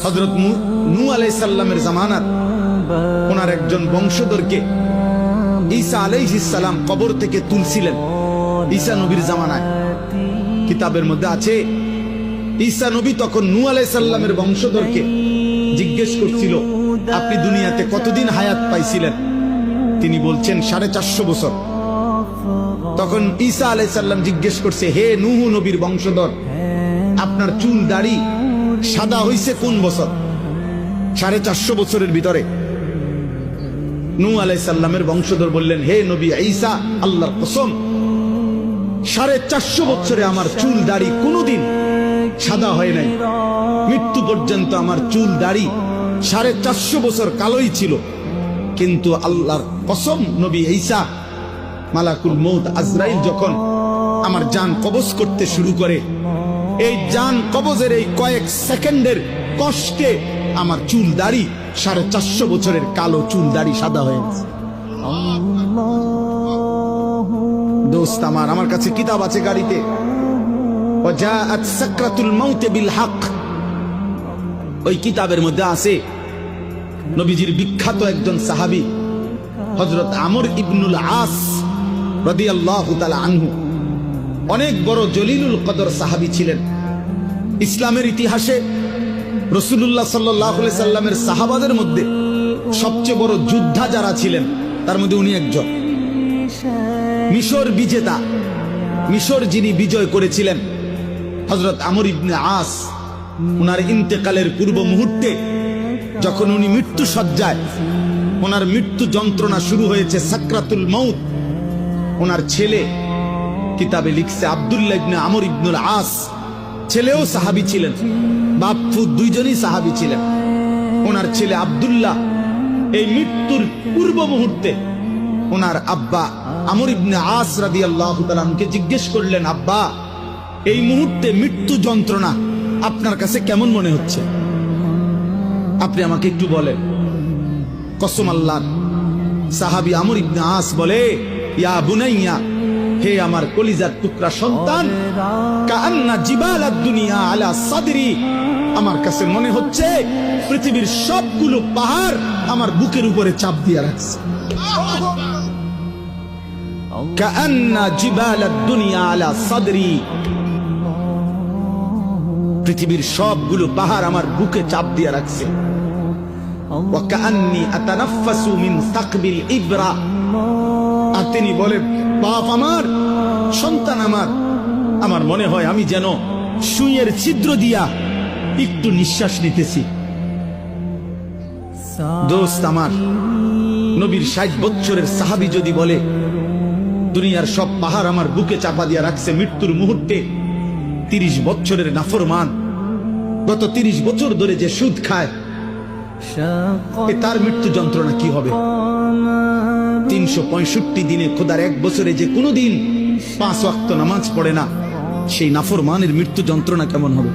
হযরত নূহ আলাইহিস সালামের জামানার ওনার একজন বংশধরকে ঈসা আলাইহিস সালাম কবর থেকে তুলছিলেন। ঈসা নবীর জামানায় কিতাবের মধ্যে আছে, ঈসা নবী তখন নূহ আলাইহিস সালামের বংশধরকে জিজ্ঞেস করছিল, আপনি দুনিয়াতে কতদিন হায়াত পাইছিলেন? তিনি বলছেন 450 বছর। তখন ঈসা আলাইহিস সালাম জিজ্ঞেস করছে, হে নূহ নবীর বংশধর, আপনার চুল দাড়ি সাদা হইছে কোন বছর? 450 বছরের ভিতরে। নূহ আলাইহিস সালামের বংশধর বললেন, হে নবী ঈসা, আল্লাহর কসম 450 বছরে আমার চুল দাড়ি কোনোদিন সাদা হয় নাই। মৃত্যু পর্যন্ত আমার চুল দাড়ি 450 বছর কালোই ছিল। কিন্তু আল্লাহর কসম নবী ঈসা, মালাকুল মউত আজরাইল যখন আমার জান কবজ করতে শুরু করে, এই জান কবজের এই কয়েক সেকেন্ডের কষ্টে আমার চুল দাড়ি 450 বছরের কালো চুল দাড়ি সাদা হয়ে গেছে। দোস্ত আমার কাছে কিতাব আছে গাড়িতে, ওয়াজাআত সাকরাতুল মাউত বিল হক। ওই কিতাবের মধ্যে আছে নবীজির বিখ্যাত একজন সাহাবী হযরত আমর ইবনুল আস রাদিয়াল্লাহু তাআলা আনহু, অনেক বড় জলিলুল কদর সাহাবী ছিলেন। ইসলামের ইতিহাসে রাসূলুল্লাহ সাল্লাল্লাহু আলাইহি সাল্লামের সাহাবাদের মধ্যে সবচেয়ে বড় যোদ্ধা যারা ছিলেন তার মধ্যে উনি একজন। মিশর বিজেতা, মিশর যিনি বিজয় করেছিলেন, হযরত আমর ইবনে আস, ওনার ইন্তেকালের পূর্ব মুহূর্তে যখন উনি মৃত্যু সজ্জায়, ওনার মৃত্যু যন্ত্রণা শুরু হয়েছে, সাকরাতুল মাউত, ওনার ছেলে কিতাবে লিখছে আব্দুল্লাহ ইবনে আমর ইবনুল আস, ছেলেও সাহাবী ছিলেন, বাপ ফুত দুইজনই সাহাবী ছিলেন। ওনার ছেলে আব্দুল্লাহ এই মৃত্যুর পূর্ব মুহূর্তে ওনার আব্বা আমর ইবনে আস রাদিয়াল্লাহু তাআলা আনহুকে জিজ্ঞেস করলেন, আব্বা এই মুহূর্তে মৃত্যু যন্ত্রণা আপনার কাছে কেমন মনে হচ্ছে? আপনি আমাকে একটু বলেন। কসম আল্লাহর, সাহাবী আমর ইবনে আস বলে, ইয়া বুনাইয়া, হে আমার কলিজার টুকরা সন্তান, কাআন্না জিবালাদ দুনিয়া আলা সাদরি, আমার কাছে মনে হচ্ছে পৃথিবীর সবগুলো পাহাড় আমার বুকের উপরে চাপ দিয়ে রাখছে। কাআন্না জিবালাদ দুনিয়া আলা সাদরি, পৃথিবীর সবগুলো পাহাড় আমার বুকে চাপ দিয়ে রাখছে। ওয়া কাআন্নী আতানাফাসু মিন সাকবিল ইবরা, আর তিনি বলে, বাপ আমার, সন্তান আমার মনে হয় আমি যেন সুইয়ের ছিদ্র দিয়া একটু নিঃশ্বাস নিতেছি। দোস্ত আমার, নবীর 60 বছরের সাহাবী যদি বলে দুনিয়ার সব পাহাড় আমার বুকে চাপা দিয়া রাখছে মৃত্যুর মুহূর্তে, 30 বছরের নাফরমান গত 30 বছর ধরে যে সুদ খায়, তার মৃত্যু যন্ত্রণা কি হবে? 365 দিনে খোদার এক বছরে যে কোনোদিন 5 ওয়াক্ত নামাজ পড়ে না, সেই নাফরমানের মৃত্যু যন্ত্রণা কেমন হবে?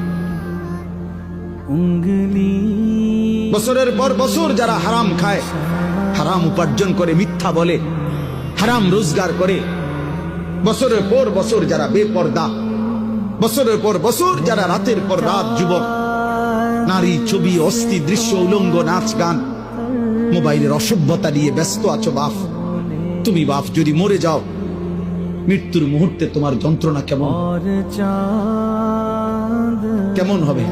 বছরের পর বছর যারা হারাম খায়, হারাম উপার্জন করে, মিথ্যা বলে, হারাম রোজগার করে, বছরের পর বছর যারা বেপর্দা, বছরের পর বছর যারা রাতের পর রাত যুবক, নারী, ছবি, অস্থি দৃশ্য, উলঙ্গ নাচ গান, মোবাইলের অসভ্যতা নিয়ে ব্যস্ত আছো বাপ, তুমি বাপ যদি মরে যাও, মৃত্যুর মুহূর্তে তোমার যন্ত্রণা কেমন হবে?